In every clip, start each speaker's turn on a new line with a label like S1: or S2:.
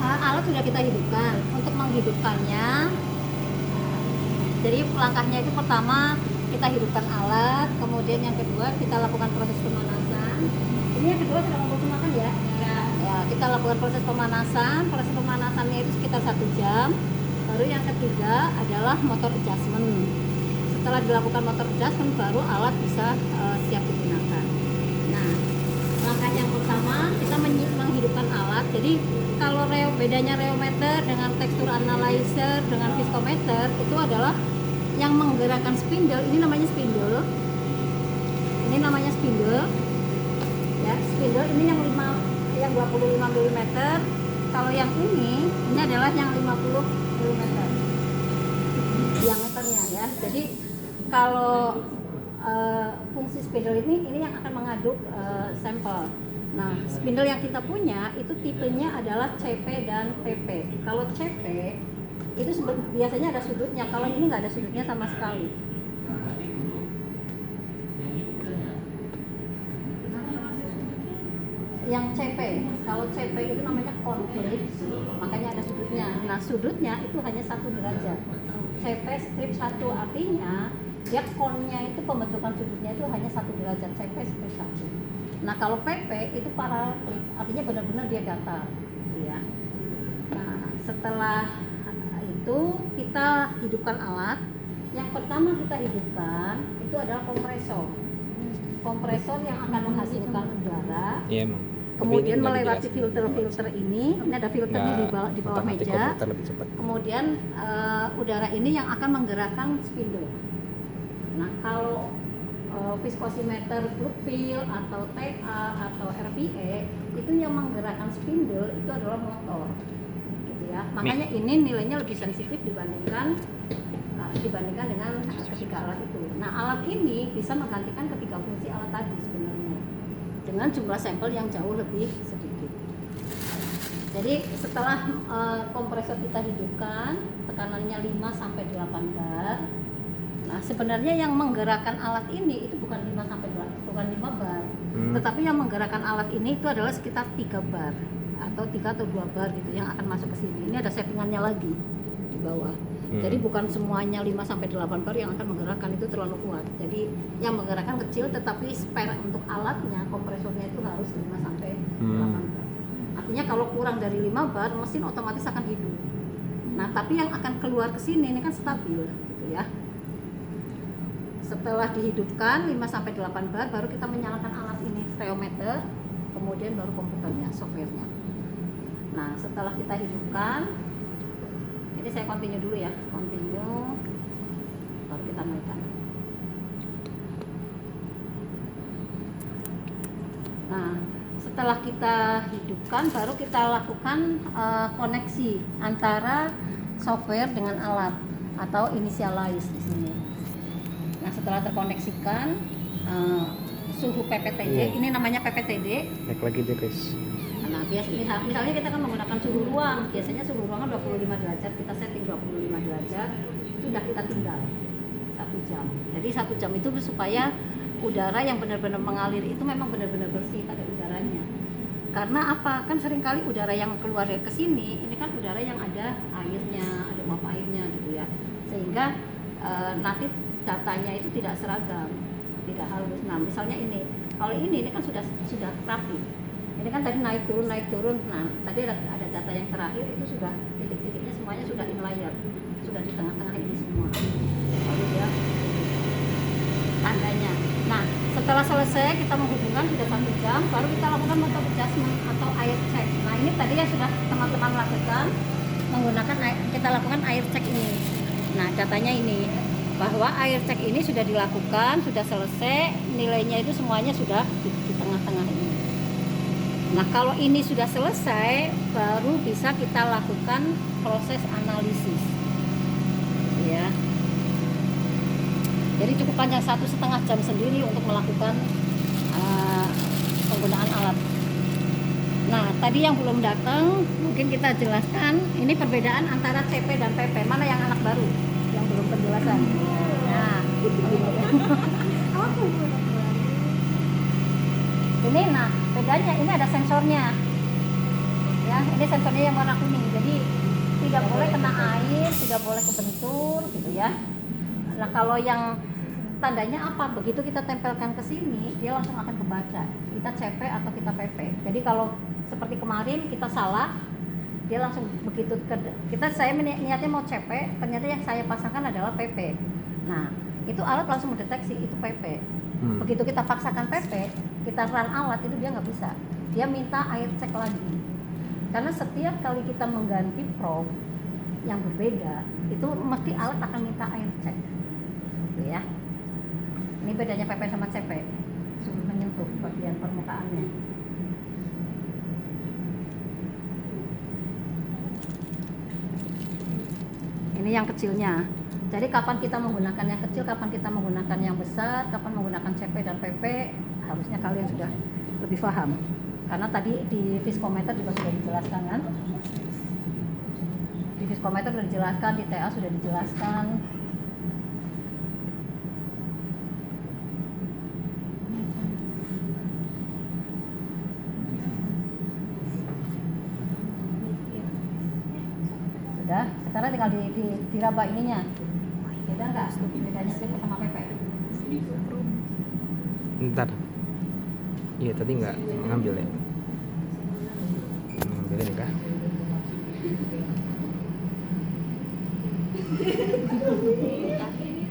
S1: Alat sudah kita hidupkan. Untuk menghidupkannya, jadi langkahnya itu pertama kita hidupkan alat, kemudian yang kedua kita lakukan proses pemanasan. Ini yang kedua sudah mau makan ya? Ya, kita lakukan proses pemanasan. Proses pemanasannya itu sekitar 1 jam. Baru yang ketiga adalah motor adjustment. Setelah dilakukan motor adjustment, baru alat bisa siap digunakan. Nah, langkah yang pertama kita menghidupkan alat. Jadi kalau bedanya reometer dengan tekstur analyzer dengan viskometer itu adalah yang menggerakkan spindle. Ini namanya spindle. Ini namanya spindle. Ya, spindle ini yang 25 mm. Kalau yang ini adalah yang 50 mm diameternya ya. Jadi kalau fungsi spindle ini yang akan mengaduk sampel. Nah, spindle yang kita punya itu tipenya adalah CP dan PP. Kalau CP itu biasanya ada sudutnya, kalau ini nggak ada sudutnya sama sekali. Yang CP, kalau CP itu namanya konflik, makanya ada sudutnya. Nah, sudutnya itu hanya 1 derajat. CP strip 1 artinya dia konnya itu pembentukan sudutnya itu hanya 1 derajat. CP strip 1. Nah, kalau PP itu paralel, artinya benar-benar dia datar, ya. Nah, setelah itu kita hidupkan alat. Yang pertama kita hidupkan itu adalah kompresor. Kompresor yang akan menghasilkan udara.
S2: Iya, emang.
S1: Kemudian melewati filter-filter ini ada filternya di bawah meja. Kemudian udara ini yang akan menggerakkan spindle. Nah, kalau viskosimeter, fluid feel atau TA atau RPE itu yang menggerakkan spindle itu adalah motor, gitu ya. Makanya ini nilainya lebih sensitif dibandingkan dengan ketiga alat itu. Nah, alat ini bisa menggantikan ketiga fungsi alat tadi sebenarnya dengan jumlah sampel yang jauh lebih sedikit. Jadi setelah kompresor kita hidupkan, tekanannya 5-8 bar. Nah, sebenarnya yang menggerakkan alat ini itu bukan 5 bar, tetapi yang menggerakkan alat ini itu adalah sekitar 3 bar atau 3 atau 2 bar gitu yang akan masuk ke sini. Ini ada settingannya lagi di bawah. Jadi bukan semuanya 5-8 bar yang akan menggerakkan, itu terlalu kuat. Jadi yang menggerakkan kecil, tetapi spare untuk alatnya, kompresornya itu harus 5-8 bar. Artinya kalau kurang dari 5 bar, mesin otomatis akan hidup. Nah, tapi yang akan keluar ke sini ini kan stabil gitu ya. Setelah dihidupkan 5-8 bar, baru kita menyalakan alat ini, reometer, kemudian baru komputernya, softwarenya. Nah, setelah kita hidupkan, ini saya continue dulu ya, continue, baru kita naikkan. Nah, setelah kita hidupkan, baru kita lakukan koneksi antara software dengan alat atau initialize di sini. Nah, setelah terkoneksikan suhu PPTD, ini namanya PPTD.
S2: Naik lagi deh guys.
S1: Nah, misalnya kita kan menggunakan suhu ruang, biasanya suhu ruangan 25 derajat, kita setting 25 derajat, sudah kita tinggal 1 jam. Jadi 1 jam itu supaya udara yang benar-benar mengalir itu memang benar-benar bersih, ada udaranya. Karena apa? Kan seringkali udara yang keluar ke sini, ini kan udara yang ada airnya, ada uap airnya gitu ya. Sehingga nanti datanya itu tidak seragam, tidak halus. Nah, misalnya ini, kalau ini kan sudah rapi. Ini kan tadi naik turun. Nah, tadi ada data yang terakhir itu sudah titik-titiknya semuanya sudah inlier, sudah di tengah-tengah ini semua. Lalu dia tandanya. Nah, setelah selesai kita menghubungkan sudah 1 jam, baru kita lakukan motor adjustment atau air check. Nah, ini tadi yang sudah teman-teman lakukan menggunakan kita lakukan air check ini. Nah, datanya ini bahwa air check ini sudah dilakukan, sudah selesai, nilainya itu semuanya sudah di tengah-tengah ini. Nah, kalau ini sudah selesai, baru bisa kita lakukan proses analisis, ya. Jadi cukup panjang 1,5 jam sendiri untuk melakukan penggunaan alat. Nah, tadi yang belum datang, mungkin kita jelaskan ini perbedaan antara CP dan PP. Mana yang anak baru? Yang belum penjelasan. Nah, ini, nah bedanya ini ada sensornya, ya. filternya yang warna kuning. Jadi tidak boleh kena air, tidak boleh kebentur gitu ya. Nah, kalau yang tandanya apa? Begitu kita tempelkan ke sini, dia langsung akan kebaca. Kita CP atau kita PP. Jadi kalau seperti kemarin kita salah, dia langsung begitu saya niatnya mau CP, ternyata yang saya pasangkan adalah PP. Nah, itu alat langsung mendeteksi itu PP. Begitu kita paksakan PP, kita run alat itu dia nggak bisa. Dia minta air cek lagi. Karena setiap kali kita mengganti probe yang berbeda, itu mesti alat akan minta air cek. Gitu ya. Ini bedanya PP sama CP. Suruh menyentuh bagian permukaannya. Ini yang kecilnya. Jadi kapan kita menggunakan yang kecil, kapan kita menggunakan yang besar, kapan menggunakan CP dan PP, harusnya kalian sudah lebih paham. Karena tadi di viskometer juga sudah dijelaskan kan? Di viskometer sudah dijelaskan, di TA sudah dijelaskan. Sudah, sekarang tinggal diraba ininya. Beda nggak? Bedanya CP sama PP?
S2: Ntar. Iya tadi nggak ngambil ya. Ngambilin kah?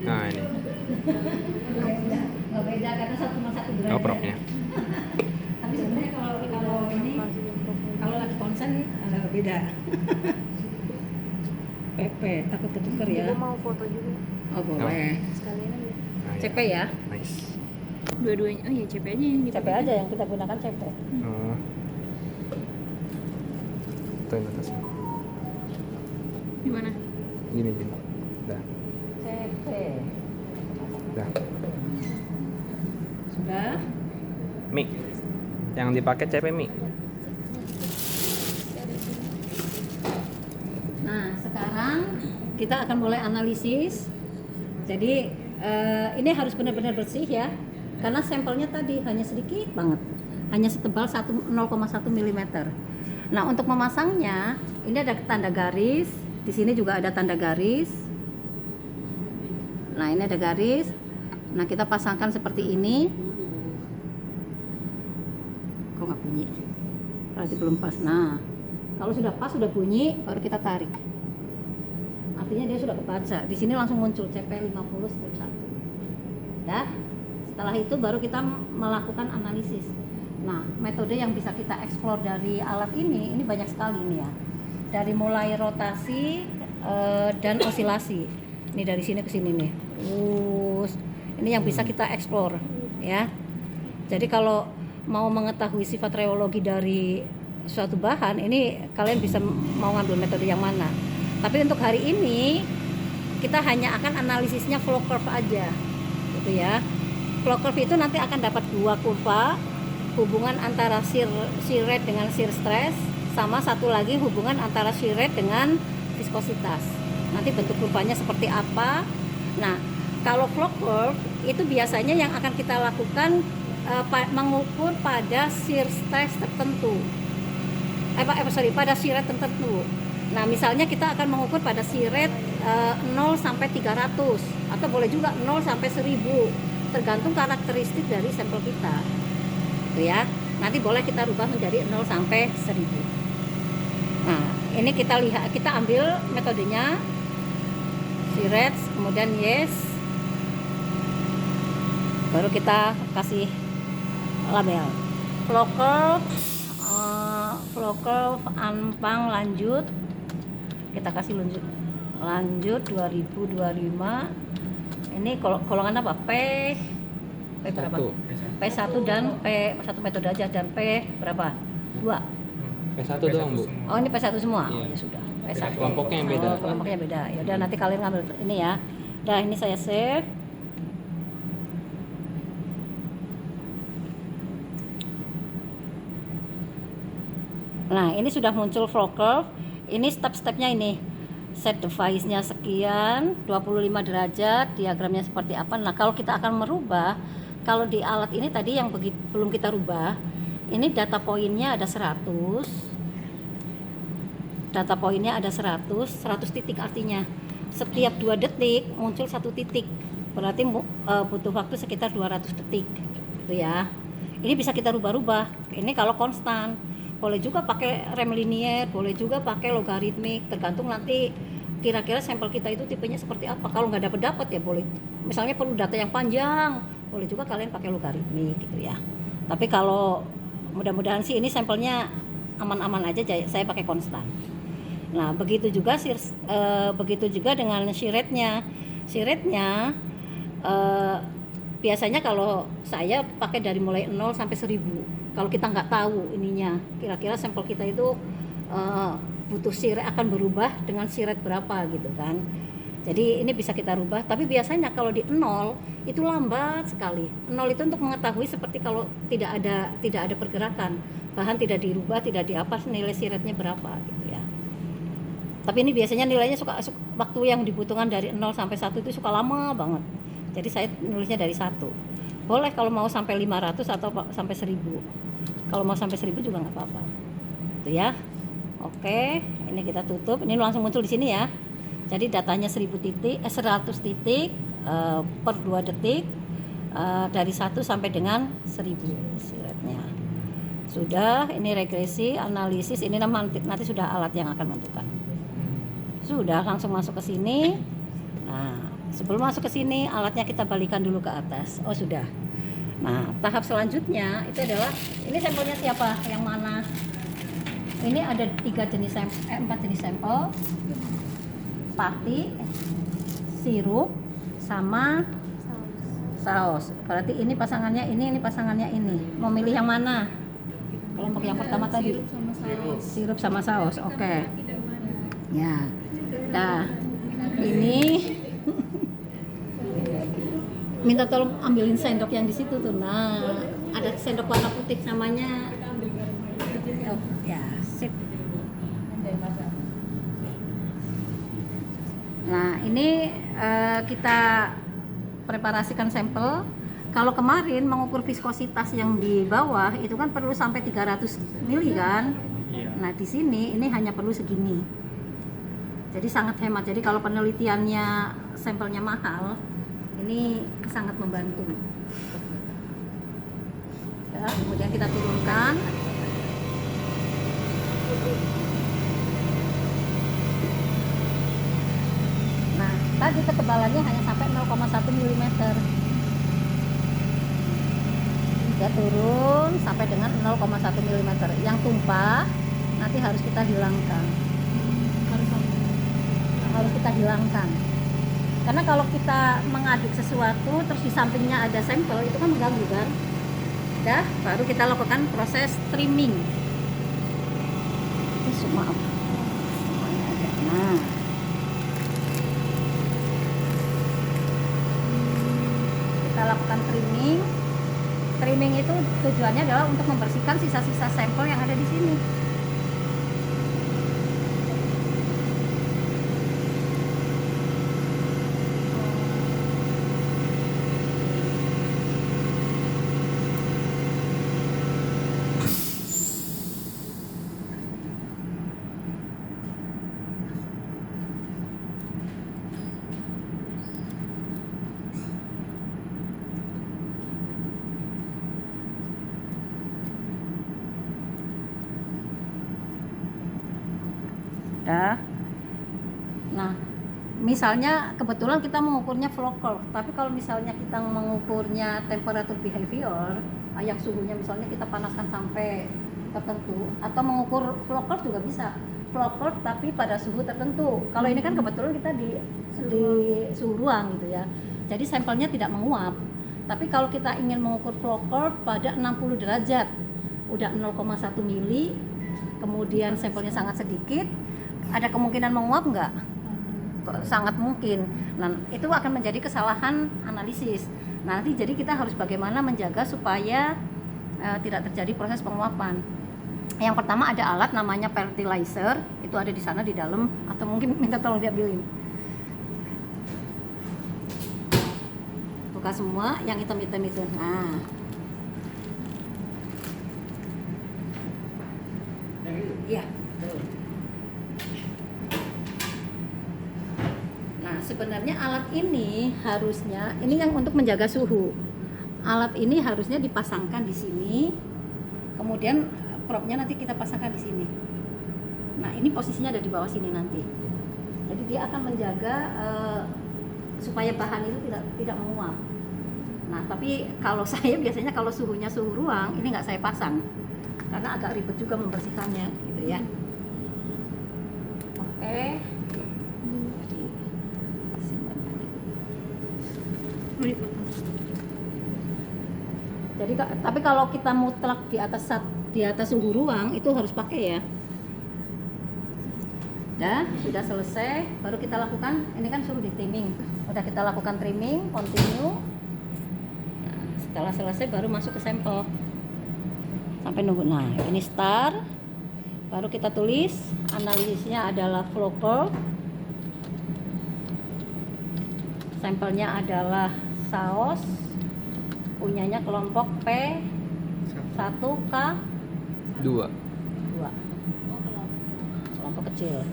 S2: Nah ini.
S1: Nggak beda karena satu derajat.
S2: Oh propnya.
S1: Tapi sebenarnya kalau ini kalau lagi konsen beda. PP takut ketuker ya.
S3: Kita mau foto juga.
S1: Oh boleh.
S3: Sekalian aja.
S2: Nah,
S1: CP ya.
S2: Nice.
S3: Dua-duanya. Oh iya, CP aja yang kita
S1: CP aja yang kita gunakan CP.
S2: Oh. Tuh yang atasnya.
S3: Gimana?
S2: Gini. Dah.
S1: CP.
S2: Dah.
S1: Sudah.
S2: Mik. Yang dipakai CP mik.
S1: Nah, sekarang kita akan mulai analisis. Jadi ini harus benar-benar bersih ya. Karena sampelnya tadi hanya sedikit banget. Hanya setebal 0,1 mm. Nah, untuk memasangnya, ini ada tanda garis. Di sini juga ada tanda garis. Nah, ini ada garis. Nah, kita pasangkan seperti ini. Kok nggak bunyi? Berarti belum pas. Nah, kalau sudah pas, sudah bunyi, baru kita tarik. Artinya dia sudah kebaca. Di sini langsung muncul CP50 strip 1. Dah. Setelah itu baru kita melakukan analisis. Nah, metode yang bisa kita eksplor dari alat ini banyak sekali ini ya. Dari mulai rotasi dan osilasi. Ini dari sini ke sini nih. Ini yang bisa kita eksplor ya. Jadi kalau mau mengetahui sifat reologi dari suatu bahan, ini kalian bisa mau ngambil metode yang mana. Tapi untuk hari ini kita hanya akan analisisnya flow curve aja, gitu ya. Flow curve itu nanti akan dapat dua kurva, hubungan antara shear rate dengan shear stress, sama satu lagi hubungan antara shear rate dengan viskositas. Nanti bentuk kurvanya seperti apa. Nah, kalau flow curve itu biasanya yang akan kita lakukan mengukur pada shear stress tertentu. Pada shear rate tertentu. Nah, misalnya kita akan mengukur pada shear rate 0 sampai 300 atau boleh juga 0 sampai 1000, tergantung karakteristik dari sampel kita. Gitu ya. Nanti boleh kita rubah menjadi 0 sampai 1000. Nah, ini kita ambil metodenya shear rate, kemudian yes. Baru kita kasih label. Flow curve Anpang lanjut. Kita kasih lanjut 2025. Ini golongan apa? P berapa? P1 dan P1 metode aja, dan P berapa? 2.
S2: P1 doang, Bu.
S1: Oh, ini P1 semua.
S2: Iya.
S1: Oh, ya sudah. P1.
S2: Kelompoknya yang beda.
S1: Kelompoknya beda. Ya udah, nanti kalian ngambil ini ya. Dah, ini saya save. Nah, ini sudah muncul flow curve. Ini step-stepnya ini. Set device-nya sekian, 25 derajat, diagramnya seperti apa. Nah, kalau kita akan merubah, kalau di alat ini tadi yang belum kita rubah, ini data poinnya ada 100. data poinnya ada 100 titik, artinya setiap 2 detik muncul 1 titik, berarti butuh waktu sekitar 200 detik gitu ya. Ini bisa kita rubah-rubah, ini kalau konstan. Boleh juga pakai rem linier, boleh juga pakai logaritmik, tergantung nanti kira-kira sampel kita itu tipenya seperti apa. Kalau nggak dapat ya boleh, misalnya perlu data yang panjang, boleh juga kalian pakai logaritmik gitu ya. Tapi kalau mudah-mudahan sih ini sampelnya aman-aman aja, saya pakai konstan. Nah begitu juga dengan shear rate-nya. Biasanya kalau saya pakai dari mulai 0 sampai 1000. Kalau kita nggak tahu ininya, kira-kira sampel kita itu butuh shear rate akan berubah dengan shear rate berapa gitu kan. Jadi ini bisa kita rubah, tapi biasanya kalau di 0 itu lambat sekali. 0 itu untuk mengetahui seperti kalau tidak ada pergerakan, bahan tidak dirubah, tidak diapa, nilai shear rate-nya berapa gitu ya. Tapi ini biasanya nilainya suka waktu yang dibutuhkan dari 0 sampai 1 itu suka lama banget. Jadi saya nulisnya dari 1. Boleh kalau mau sampai 500 atau sampai 1000. Kalau mau sampai 1000 juga nggak apa-apa. Itu ya. Oke, ini kita tutup. Ini langsung muncul di sini ya. Jadi datanya 100 titik per 2 detik dari 1 sampai dengan 1000 shear-nya. Sudah, ini regresi, analisis, ini nanti sudah alat yang akan menentukan. Sudah, langsung masuk ke sini. Nah, sebelum masuk ke sini alatnya kita balikan dulu ke atas. Oh, sudah. Nah, tahap selanjutnya itu adalah ini sampelnya siapa? Yang mana? Ini ada 4 jenis sampel. Pati, sirup, sama saus. Berarti ini pasangannya ini pasangannya ini. Mau milih yang mana? Kelompok yang pertama tadi. Sirup sama saus. Oke. Ya. Nah, ini minta tolong ambilin sendok yang di situ tuh. Nah, ada sendok warna putih namanya. Oh, ya, sip. Nah, ini kita preparasikan sampel. Kalau kemarin mengukur viskositas yang di bawah itu kan perlu sampai 300 mili kan?
S2: Iya.
S1: Nah, di sini ini hanya perlu segini. Jadi sangat hemat. Jadi kalau penelitiannya sampelnya mahal, ini sangat membantu. Ya, kemudian kita turunkan. Nah, tadi ketebalannya hanya sampai 0,1 mm. Dia turun sampai dengan 0,1 mm. Yang tumpah nanti harus kita hilangkan. Harus kita hilangkan. Karena kalau kita mengaduk sesuatu terus di sampingnya ada sampel, itu kan mengganggu kan. Dah, baru kita lakukan proses trimming. Maaf. Semuanya ada. Nah. Kita lakukan trimming. Trimming itu tujuannya adalah untuk membersihkan sisa-sisa sampel yang ada di sini. Ya. Nah, misalnya kebetulan kita mengukurnya flow curve, tapi kalau misalnya kita mengukurnya temperatur behavior, yang suhunya misalnya kita panaskan sampai tertentu, atau mengukur flow curve juga bisa. Flow curve tapi pada suhu tertentu. Kalau ini kan kebetulan kita di suhu ruang gitu ya. Jadi sampelnya tidak menguap. Tapi kalau kita ingin mengukur flow curve pada 60 derajat, udah 0,1 mili, kemudian sampelnya sangat sedikit, ada kemungkinan menguap nggak? Sangat mungkin. Nah, itu akan menjadi kesalahan analisis. Nanti jadi kita harus bagaimana menjaga supaya tidak terjadi proses penguapan. Yang pertama ada alat namanya fertilizer, itu ada di sana di dalam, atau mungkin minta tolong diambilin. Buka semua yang hitam-hitam itu. Nah. Iya, betul. sebenarnya alat ini harusnya, ini yang untuk menjaga suhu. Alat ini harusnya dipasangkan di sini, kemudian propnya nanti kita pasangkan di sini. Nah, ini posisinya ada di bawah sini nanti. Jadi dia akan menjaga supaya bahan itu tidak menguap. Nah, tapi kalau saya biasanya kalau suhunya suhu ruang, ini nggak saya pasang karena agak ribet juga membersihkannya, gitu ya. Oke. Jadi tapi kalau kita mutlak di atas suhu ruang itu harus pakai ya. Sudah selesai, baru kita lakukan, ini kan suruh di trimming. Udah kita lakukan trimming, continue. Nah, setelah selesai baru masuk ke sampel. Sampai nunggu. Nah, ini start. Baru kita tulis, analisisnya adalah flow curve. Sampelnya adalah saus. Punyanya kelompok P1K2. Kelompok kecil.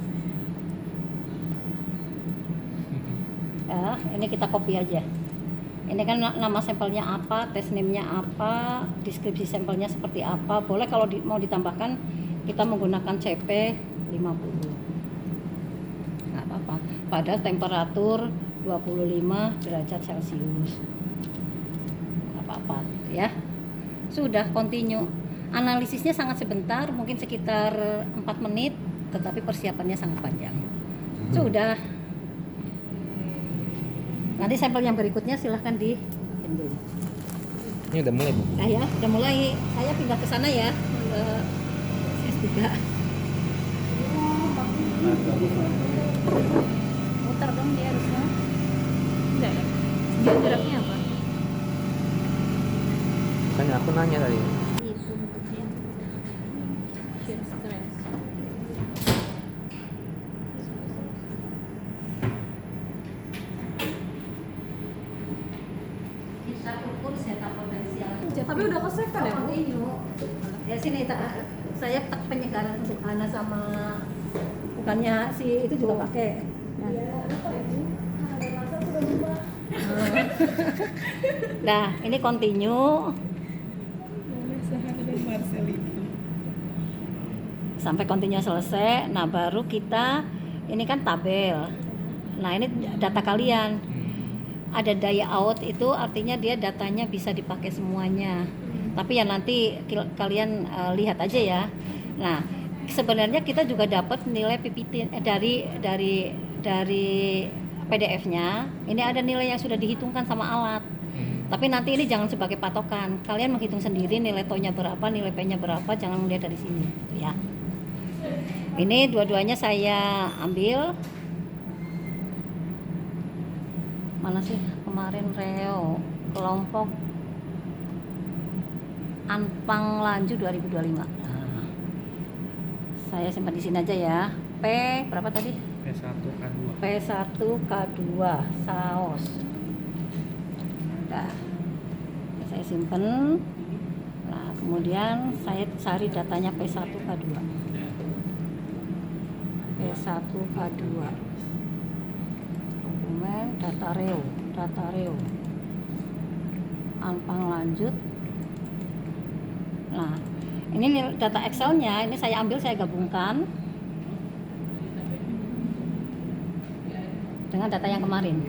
S1: Ya, ini kita copy aja. Ini kan nama sampelnya apa, test name-nya apa, deskripsi sampelnya seperti apa. Boleh kalau mau ditambahkan kita menggunakan CP50. Nggak apa-apa. Pada temperatur 25 derajat Celcius. Nggak apa-apa ya. Sudah continue. Analisisnya sangat sebentar, mungkin sekitar 4 menit, tetapi persiapannya sangat panjang. Sudah. Nanti sampel yang berikutnya silahkan di handle.
S2: Ini udah mulai, Bu?
S1: Nah ya, udah mulai. Saya pindah ke sana ya, ke S3. Muter dong dia harusnya.
S3: Enggak ya? Dia geraknya apa?
S2: Kan aku nanya tadi.
S3: Itu bentuknya shear stress.
S1: Kita ukur setup potensial.
S3: Tapi udah ke-save kan ya?
S1: Continue. Ya sini saya penyegaran untuk Hana sama bukannya si itu juga pakai. Nah, ini continue. Sampai continue selesai. Nah, baru kita ini kan tabel. Nah, ini data kalian. Ada daya out itu artinya dia datanya bisa dipakai semuanya. Tapi ya nanti kalian lihat aja ya. Nah, sebenarnya kita juga dapat nilai PPT dari PDF-nya. Ini ada nilai yang sudah dihitungkan sama alat. Tapi nanti ini jangan sebagai patokan. Kalian menghitung sendiri nilai TO-nya berapa, nilai P-nya berapa, jangan melihat dari sini, ya. Ini dua-duanya saya ambil. Mana sih kemarin Reo kelompok Anpang Lanju 2025. Nah, saya simpan di sini aja ya. P berapa tadi?
S2: P1K2.
S1: P1K2 saus. Nah, saya simpan. Nah, kemudian saya cari datanya P1K2. P1K2. Dokumen data Reo. Anpang lanjut. Nah, ini data Excel-nya, ini saya ambil, saya gabungkan dengan data yang kemarin.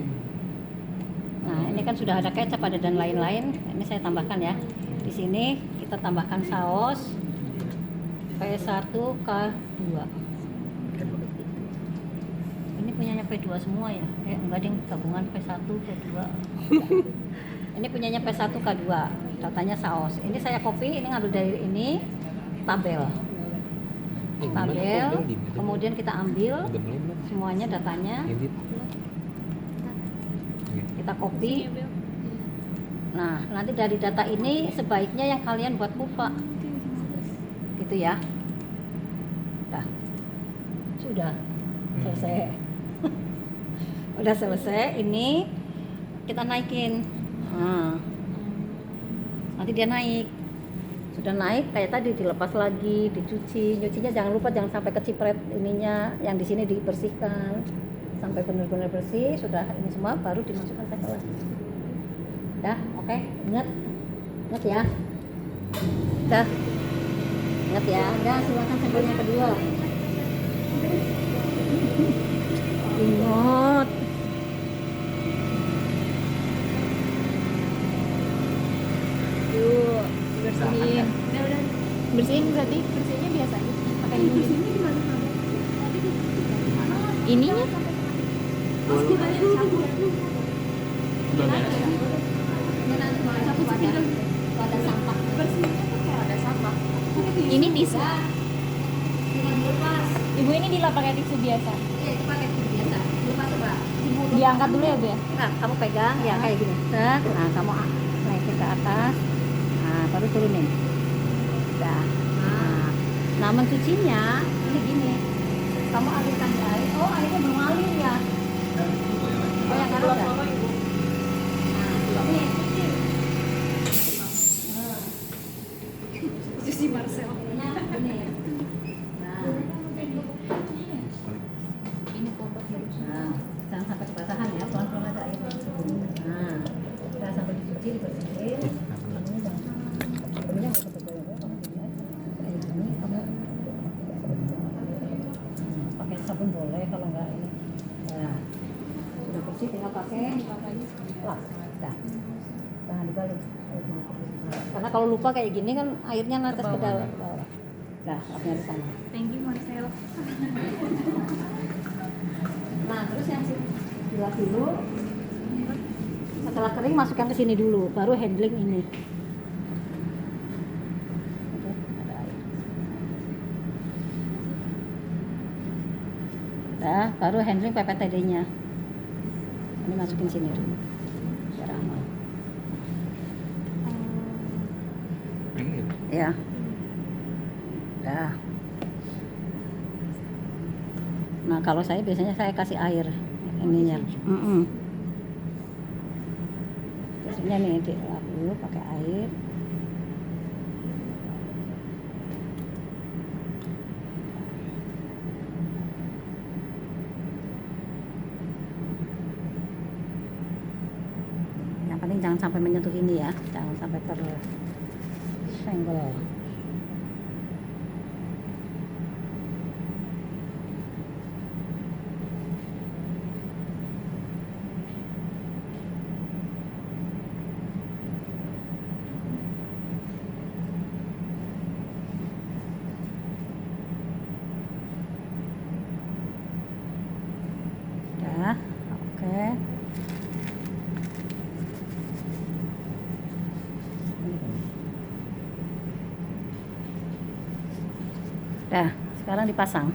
S1: Nah, ini kan sudah ada kecap, ada dan lain-lain. Ini saya tambahkan ya. Di sini kita tambahkan saus P1K2. Ini punyanya P2 semua ya? Enggak, ding, gabungan P1 P2. Ini punyanya P1K2. Datanya saus. Ini saya copy, ini ngambil dari ini tabel. Kemudian kita ambil semuanya datanya. Kita copy. Nah, nanti dari data ini sebaiknya yang kalian buat kurva. Gitu ya. Sudah selesai. Udah selesai, ini kita naikin. Nah, nanti dia naik. Sudah naik kayak tadi, dilepas lagi, dicuci. Nyucinya jangan lupa, jangan sampai kecipret ininya, yang di sini dibersihkan. sampai benar-benar bersih. Sudah ini semua baru dimasukkan sampel lagi. Dah, oke. Ingat ya. Dah. Ingat ya. Dah, silakan sampelnya kedua. Ingat.
S3: Yuk, bersihin. Udah. Bersihin berarti bersihnya biasa aja. Pakai ini. Ininya
S2: Udah beres.
S1: Ada sampah. Ada sampah.
S3: ini bisa.
S1: Tinggal dilepas.
S3: Ibu ini dilap pakai tisu biasa.
S1: Iya, itu pakai tisu biasa. Lepas coba.
S3: Diangkat dulu ya, Bu ya.
S1: Nah, kamu pegang ya kayak gini. Nah, kamu naikin ke atas. Nah, baru turunin. Udah. Nah, mencucinya ini gini. Kamu alirkan di air. Oh, airnya belum ngalir ya. Oh, yang ngalir udah. Nah, ini cuci.
S3: Cuci Marcel.
S1: Ini. Nah,
S3: Ini kompas harus.
S1: nah, jangan sampai kebasahan ya, pelan-pelan aja airnya. Nah, udah sampai dicuci, dibersihin. Ini jangan. Ini nggak tebal ya, kamu gini aja. Kayak gini, kamu pakai sabun boleh, kalau nggak ini. Nah, sudah bersih, tinggal pakai lap. Dah. Jangan dibalik. Karena kalau lupa kayak gini kan airnya netes ke dalam. Nah, lapnya di sana.
S3: Thank you Marcel.
S1: Nah, terus yang dilap dulu. Setelah kering masukkan ke sini dulu, baru handling ini. Oke, ada air. Nah, baru handling PPTD-nya. Ini masukin sini dulu. Biar aman. Ya. Dah. Nah, kalau saya biasanya saya kasih air ininya. Biasanya nih dilap dulu pakai air. Yang penting jangan sampai menyentuh ini ya, jangan sampai tersenggol. Dah, oke. Dah, sekarang dipasang.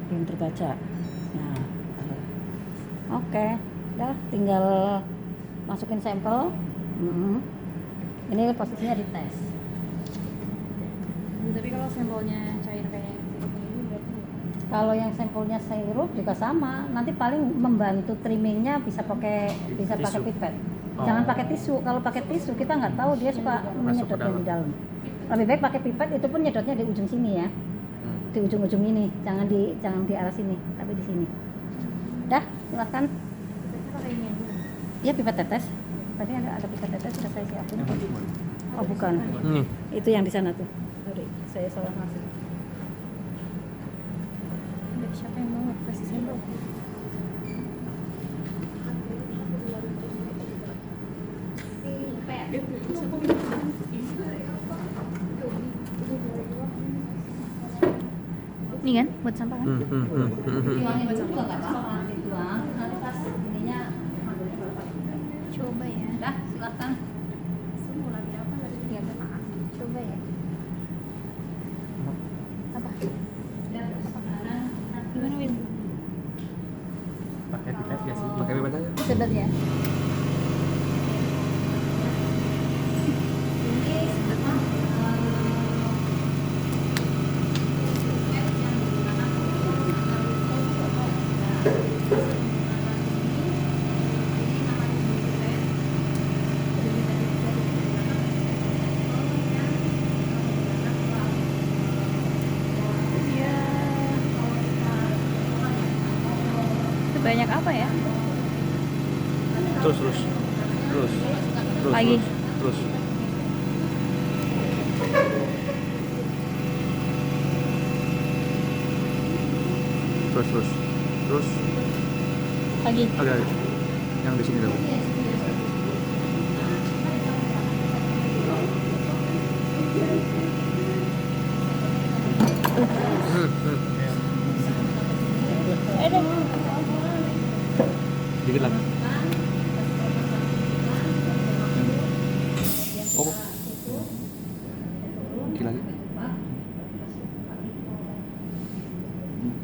S1: Belum terbaca. Nah, oke, dah tinggal masukin sampel. Ini posisinya dites.
S3: Tapi kalau sampelnya cair kayak ini berarti
S1: Kalau yang sampelnya sirup juga sama. Nanti paling membantu trimmingnya bisa pakai
S2: Tisu.
S1: pipet.
S2: Oh.
S1: Jangan pakai tisu. Kalau pakai tisu kita nggak tahu dia suka menyedotnya di dalam. Lebih baik pakai pipet, itu pun nyedotnya di ujung sini ya. Di ujung-ujung ini. Jangan di arah sini, tapi di sini. Dah, silakan.
S3: kita pakai ini aja.
S1: Ya pipet tetes. Tadi ada pipet tetes sudah saya siapin. Oh bukan.
S2: Nih.
S1: Itu yang di sana tuh. Sorry, saya salah ngasih.
S3: Udah, siapa yang mau kasih sampel? Ini kan buat sampah kan?
S1: Tuangin dulu juga nggak apa-apa, dituang. Nanti pas ininya
S3: Coba ya.
S1: dah silakan.
S3: Iya, maaf. Coba ya. Apa? Gimana Win?
S2: Pakai pipet ya sih. Pakai pipet aja.
S3: Sedot ya. Banyak apa ya?
S2: Terus.
S3: Lagi.
S2: Terus. Terus.
S3: Lagi.
S2: Agak yang di sini dulu.
S3: Ada.
S2: Dikit lagi. Oh. Dikit lagi.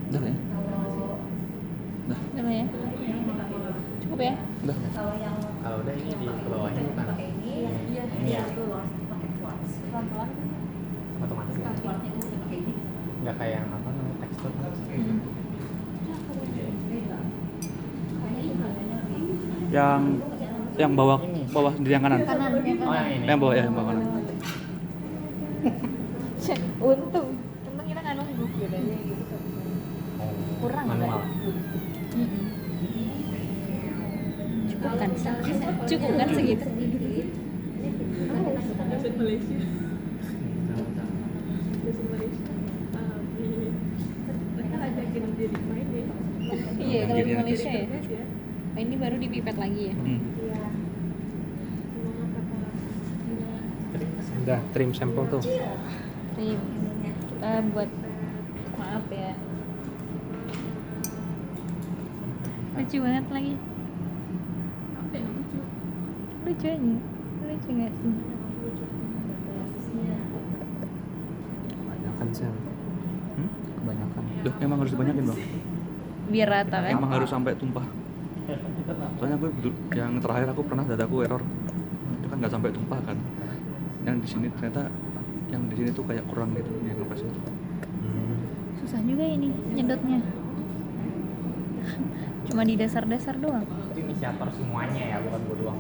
S2: Udah ya? Udah.
S3: Udah ya? Cukup ya?
S2: Udah.
S4: Kalau udah ini di bawahnya bukan ini ya otomatis nggak kayak yang apa namanya tekstur
S2: Yang bawah di yang kanan.
S3: Kanan.
S4: oh yang ini
S2: Yang bawah ya, yang bawah kanan.
S3: Untung kita nggak nunggu. Kurang
S4: manual
S3: Cukup kan segitu. Iya, kalau di Malaysia ya. Oh, ini baru dipipet lagi ya.
S2: Udah, trim sampel tuh.
S3: Trim. Kita buat maaf ya. Lucu banget lagi. Lucu aja. Lucu nggak sih?
S2: Kebanyakan sih. Kebanyakan. Duh, emang harus dibanyakin bang.
S3: Biar rata kan?
S2: Emang harus sampai tumpah. Soalnya yang terakhir aku pernah dadaku error. Itu kan nggak sampai tumpah kan. Yang di sini ternyata yang di sini tuh kayak kurang gitu ya ngepasnya.
S3: Susah juga ini nyedotnya. Cuma di dasar-dasar doang.
S4: itu inisiator semuanya ya bukan gue doang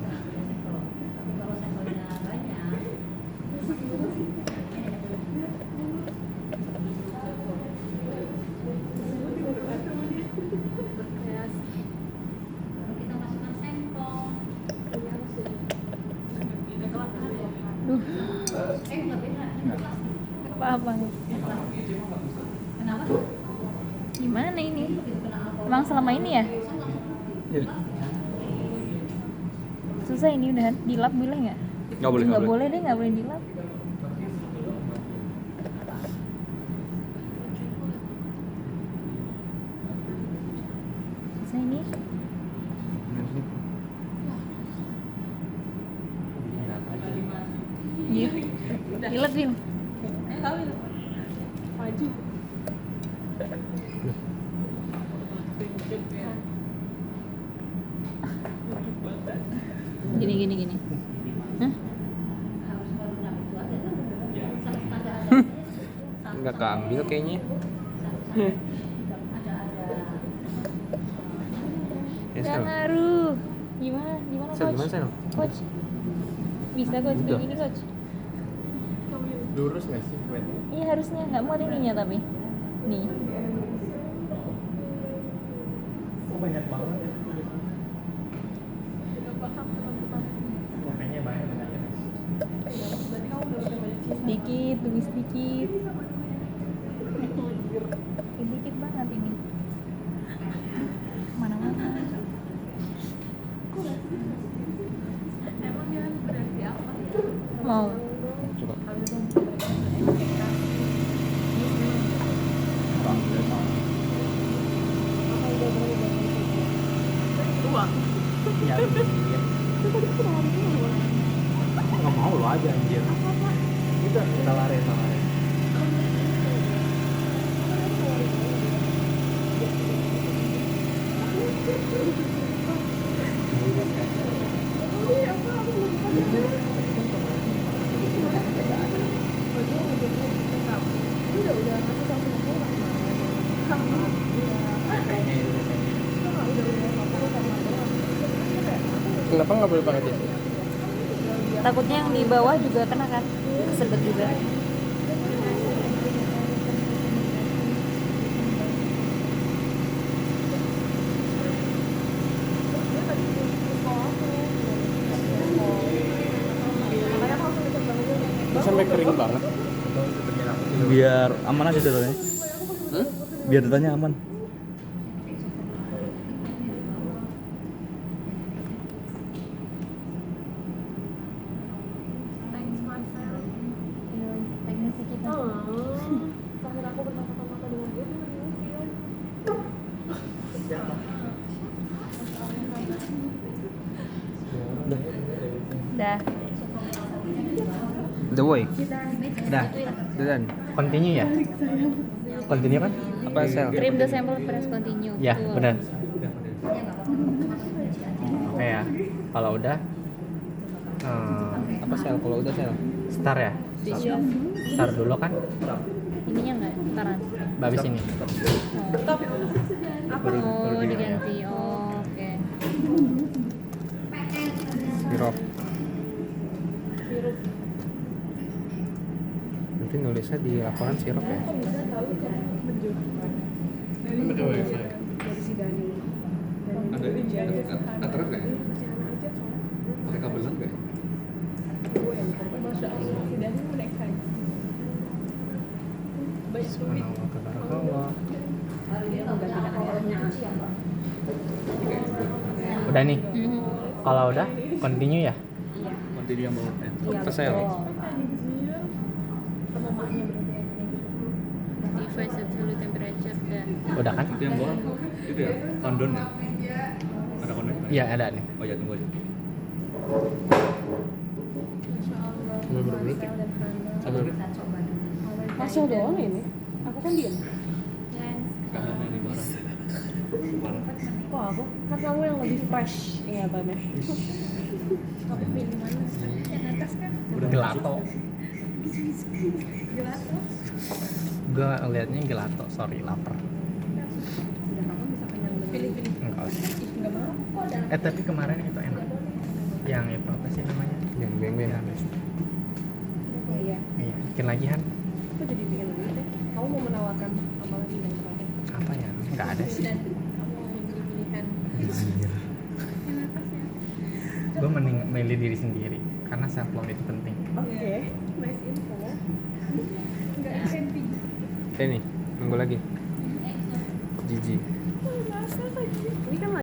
S3: Apa-apa. Gimana ini? Emang selama ini ya?
S2: Iya.
S3: Susah ini udah dilap boleh nggak?
S2: Nggak boleh.
S3: Nggak boleh deh, nggak boleh dilap. Susah ini. Iya. Dilap Bil. Gini. Hah?
S2: Nggak keambil kayaknya. Ya,
S3: Gak
S2: Sel.
S3: ngaruh. Gimana
S2: Sel,
S3: coach?
S2: gimana, Sel?
S3: Coach. Bisa coach
S2: Udah.
S3: kayak gini coach.
S4: lurus nggak sih buat
S3: Iya harusnya nggak muat ininya tapi. Nih.
S4: kok banyak banget ya makanya banyak
S3: Sedikit demi sedikit. Sedikit banget ini. Mana-mana. Mau.
S2: Coba.
S4: ya lu lihat nggak mau lo aja anjir kita lari
S2: Kenapa nggak boleh pakai tisu?
S3: Takutnya yang di bawah juga kena kan? Kesedot juga.
S4: sampai kering banget.
S2: Biar aman aja datanya. Biar datanya aman.
S3: Teknisi kita. Dah.
S4: The way. Dah. Dan. Continue ya? Continue kan? Apa sel?
S3: Trim the sample, press continue.
S4: Ya,
S3: Betul.
S4: benar. Oke ya. Kalau udah apa sel? Kalau udah sel? Start ya?
S3: Switch off.
S4: Start dulu kan?
S3: Ininya enggak? Taran.
S4: Habis ini.
S3: Oh, diganti. Oh, oke.
S4: Sirup. Nanti nulisnya di laporan sirup ya?
S2: Ada internet nggak? Pakai kabelan nggak?
S4: Bismillahirrahmanirrahim. Udah nih. Kalau udah, continue ya?
S2: Continue yang bawah.
S4: Apa sel?
S3: Device absolute temperature dan
S4: Udah kan?
S2: Itu yang bawah. Itu ya, countdown ya. Ada countdown?
S4: Iya ada nih.
S2: Oh ya, tunggu aja.
S4: Berapa menit?
S2: Satu menit.
S5: Masuk doang ini. Aku kan diam.
S2: Kahannya di barang. Barang.
S5: Kok aku? Kan kamu yang lebih fresh ingatannya.
S4: Udah gelato. Gue liatnya gelato, sorry lapar.
S5: Pilih-pilih.
S4: Enggak usah.
S5: Enggak mau kok ada.
S4: Tapi kemarin itu enak. Yang itu apa sih namanya? Yang beng-beng.
S5: Oh iya.
S4: Iya, bikin lagi Han.
S5: Aku jadi bikin lagi deh. Kamu mau menawarkan apa lagi yang kemarin?
S4: Apa ya? Enggak ada sih.
S5: Dan kamu mau memilih pilihan.
S4: Gue mending milih diri sendiri karena self love itu penting.
S5: Oke. Nice info. Enggak happy.
S4: Ini nunggu lagi. Gigi.